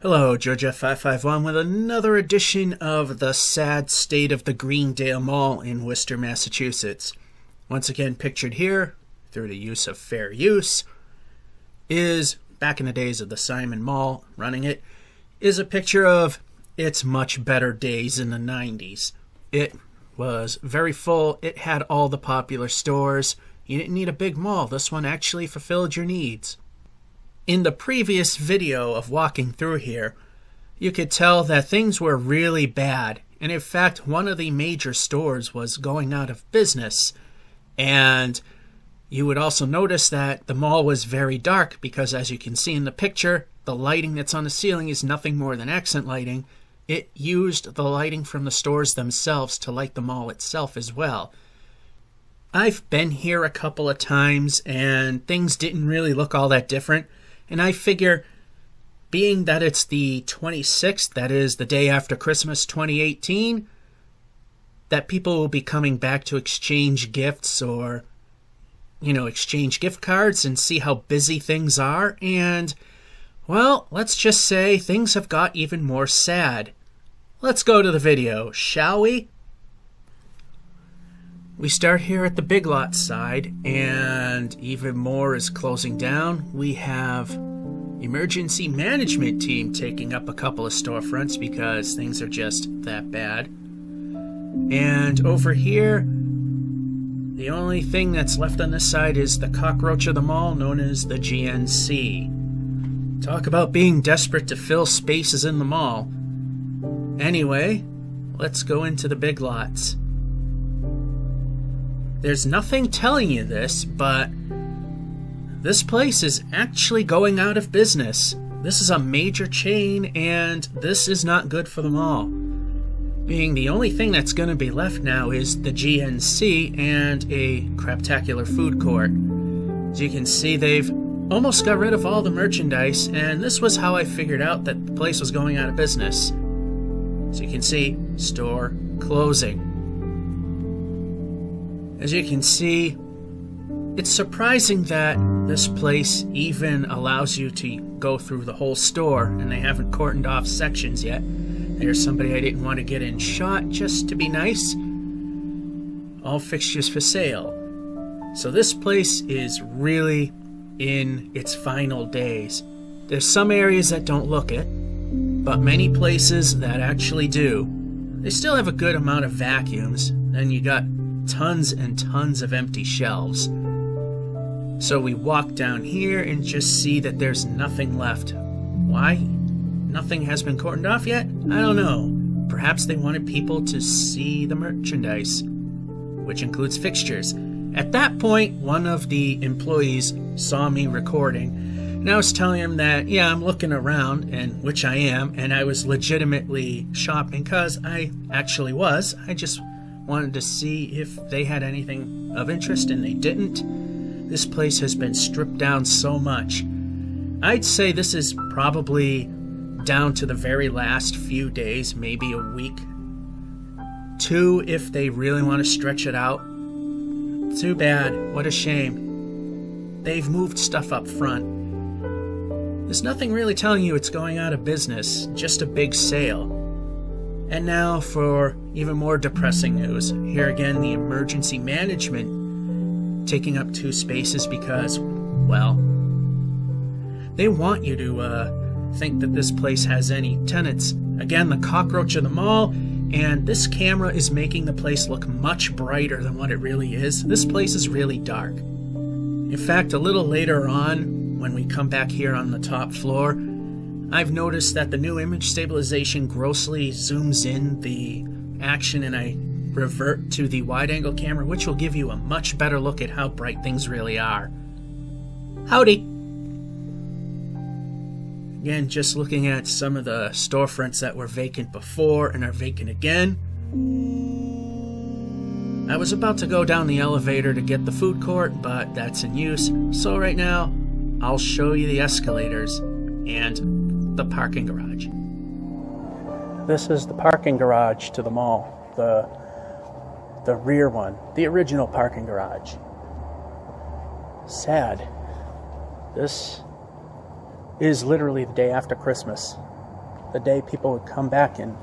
Hello, Georgia551 with another edition of the sad state of the Greendale Mall in Worcester, Massachusetts. Once again, pictured here, through the use of fair use, is, back in the days of the Simon Mall running it, is a picture of its much better days in the 90s. It was very full. It had all the popular stores. You didn't need a big mall. This one actually fulfilled your needs. In the previous video of walking through here, you could tell that things were really bad. And in fact, one of the major stores was going out of business. And you would also notice that the mall was very dark because, as you can see in the picture, the lighting that's on the ceiling is nothing more than accent lighting. It used the lighting from the stores themselves to light the mall itself as well. I've been here a couple of times and things didn't really look all that different. And I figure, being that it's the 26th, that is the day after Christmas 2018, that people will be coming back to exchange gifts or, exchange gift cards and see how busy things are. And, well, let's just say things have got even more sad. Let's go to the video, shall we? We start here at the Big Lots side, and even more is closing down. We have emergency management team taking up a couple of storefronts because things are just that bad. And over here, the only thing that's left on this side is the cockroach of the mall known as the GNC. Talk about being desperate to fill spaces in the mall. Anyway, let's go into the Big Lots. There's nothing telling you this, but this place is actually going out of business. This is a major chain, and this is not good for the mall. Being the only thing that's going to be left now is the GNC and a craptacular food court. As you can see, they've almost got rid of all the merchandise, and this was how I figured out that the place was going out of business. As you can see, store closing. As you can see, it's surprising that this place even allows you to go through the whole store, and they haven't cordoned off sections yet. There's somebody I didn't want to get in shot just to be nice. All fixtures for sale. So this place is really in its final days. There's some areas that don't look it, but many places that actually do. They still have a good amount of vacuums, and you got tons and tons of empty shelves. So we walk down here and just see that there's nothing left. Why? Nothing has been cordoned off yet? I don't know. Perhaps they wanted people to see the merchandise, which includes fixtures. At that point, one of the employees saw me recording, and I was telling him that, yeah, I'm looking around, and which I am, and I was legitimately shopping because I actually was. I just wanted to see if they had anything of interest, and they didn't. This place has been stripped down so much. I'd say this is probably down to the very last few days, maybe a week. 2 if they really want to stretch it out. Too bad. What a shame. They've moved stuff up front. There's nothing really telling you it's going out of business, just a big sale. And now for even more depressing news. Here again, the emergency management taking up 2 spaces because, well, they want you to think that this place has any tenants. Again, the cockroach of the mall, and this camera is making the place look much brighter than what it really is. This place is really dark. In fact, a little later on, when we come back here on the top floor, I've noticed that the new image stabilization grossly zooms in the action, and I revert to the wide-angle camera, which will give you a much better look at how bright things really are. Howdy! Again, just looking at some of the storefronts that were vacant before and are vacant again. I was about to go down the elevator to get the food court, but that's in use. So right now, I'll show you the escalators and the parking garage. This is the parking garage to the mall, the rear one, the original parking garage. Sad. This is literally the day after Christmas. the day people would come back and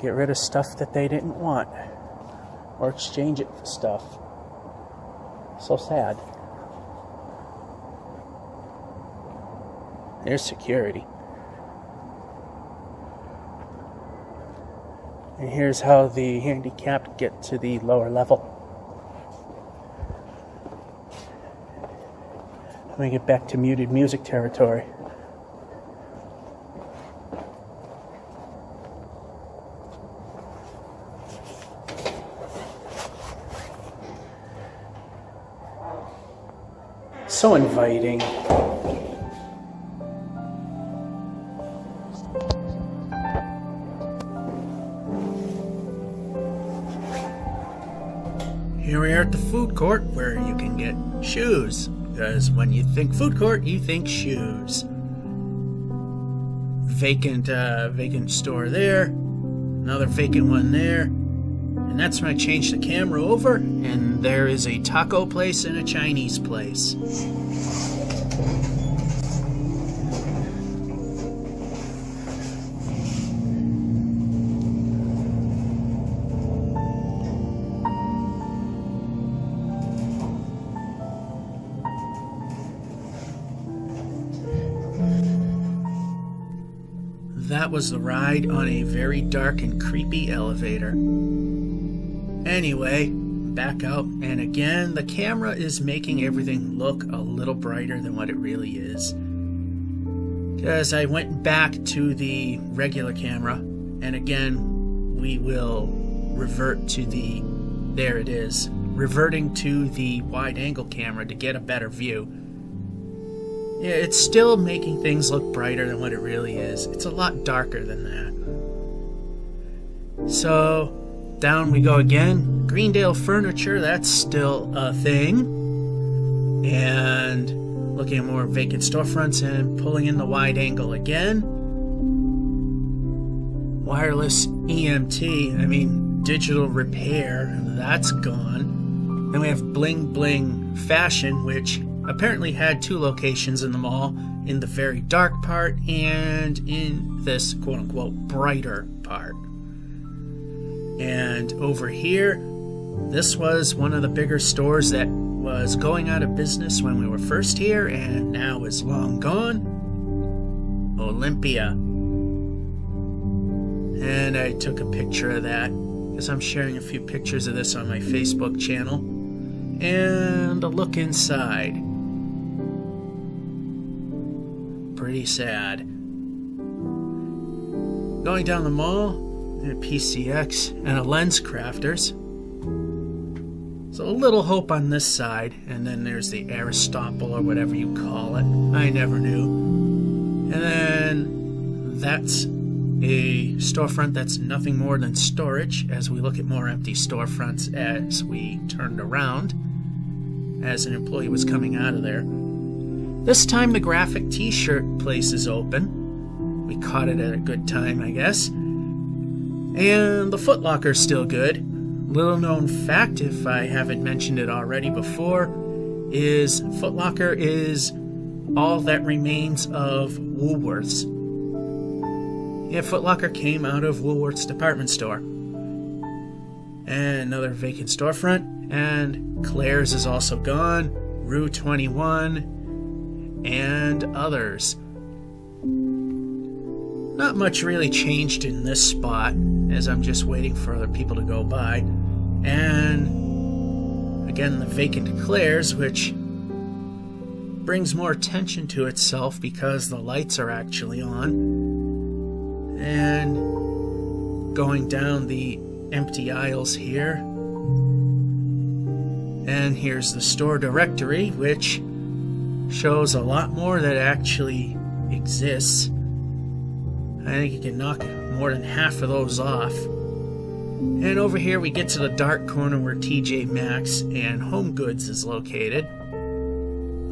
get rid of stuff that they didn't want or exchange it for stuff. So sad. There's security. And here's how the handicapped get to the lower level. Let me get back to muted music territory. So inviting. Here we are at the food court where you can get shoes. Because when you think food court, you think shoes. Vacant store there. Another vacant one there. And that's when I changed the camera over, and there is a taco place and a Chinese place. That was the ride on a very dark and creepy elevator. Anyway, back out, and again, the camera is making everything look a little brighter than what it really is. Because I went back to the regular camera, and again, we will revert to the, there it is, reverting to the wide-angle camera to get a better view. Yeah, it's still making things look brighter than what it really is. It's a lot darker than that. So, down we go again. Greendale furniture, that's still a thing. And looking at more vacant storefronts and pulling in the wide angle again. Wireless EMT, digital repair, that's gone. Then we have Bling Bling Fashion, which apparently had two locations in the mall, in the very dark part and in this quote-unquote brighter part. And over here, this was one of the bigger stores that was going out of business when we were first here and now is long gone. Olympia. And I took a picture of that because I'm sharing a few pictures of this on my Facebook channel. And a look inside. Pretty sad. Going down the mall, a PCX and a Lens Crafters. So a little hope on this side, and then there's the Aristotle or whatever you call it. I never knew. And then that's a storefront that's nothing more than storage, as we look at more empty storefronts as we turned around, as an employee was coming out of there. This time the graphic t-shirt place is open. We caught it at a good time, I guess. And the Foot Locker's still good. Little known fact, if I haven't mentioned it already before, is Foot Locker is all that remains of Woolworths. Yeah, Foot Locker came out of Woolworths department store. And another vacant storefront. And Claire's is also gone. Rue 21. And others. Not much really changed in this spot, as I'm just waiting for other people to go by. And again, the vacant Claire's, which brings more attention to itself because the lights are actually on. And going down the empty aisles here. And here's the store directory, which shows a lot more that actually exists. I think you can knock more than half of those off. And over here we get to the dark corner where TJ Maxx and Home Goods is located.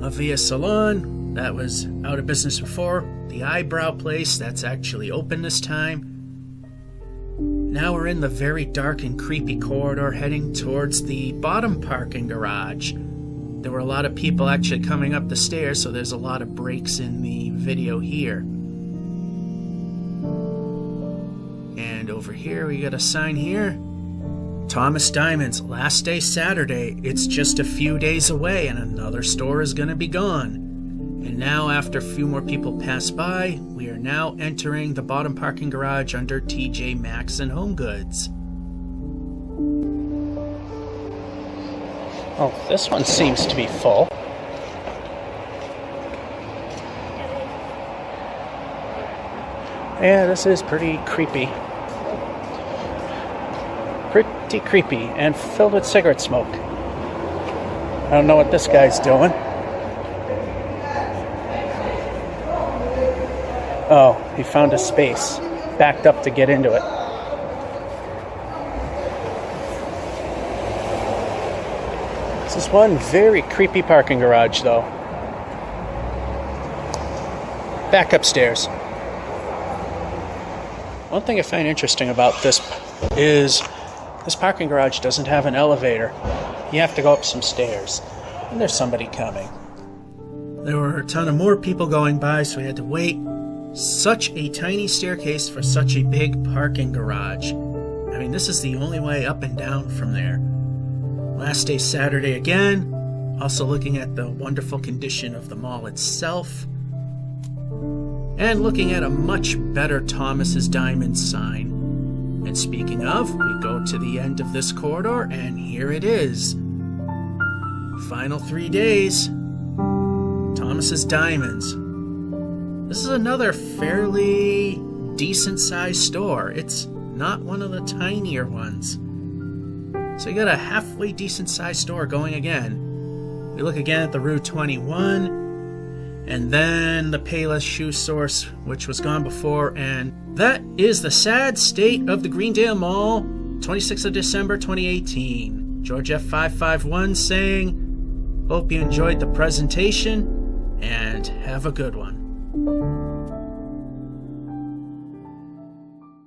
La Via Salon, that was out of business before. The Eyebrow Place, that's actually open this time. Now we're in the very dark and creepy corridor heading towards the bottom parking garage. There were a lot of people actually coming up the stairs, so there's a lot of breaks in the video here. And over here, we got a sign here. Thomas Diamonds, last day Saturday. It's just a few days away and another store is going to be gone. And now, after a few more people pass by, we are now entering the bottom parking garage under TJ Maxx and Home Goods. Oh, this one seems to be full. Yeah, this is pretty creepy. Pretty creepy and filled with cigarette smoke. I don't know what this guy's doing. Oh, he found a space. Backed up to get into it. This is one very creepy parking garage, though. Back upstairs. One thing I find interesting about this is this parking garage doesn't have an elevator. You have to go up some stairs. And there's somebody coming. There were a ton of more people going by, so we had to wait. Such a tiny staircase for such a big parking garage. I mean, this is the only way up and down from there. Last day Saturday again. Also looking at the wonderful condition of the mall itself. And looking at a much better Thomas's Diamond sign. And speaking of, we go to the end of this corridor, and here it is. Final 3 days. Thomas's Diamonds. This is another fairly decent-sized store. It's not one of the tinier ones. So you got a halfway decent-sized store going again. We look again at the Route 21. And then the Payless Shoe Source, which was gone before. And that is the sad state of the Greendale Mall, 26th of December, 2018. George F551 saying, hope you enjoyed the presentation, and have a good one.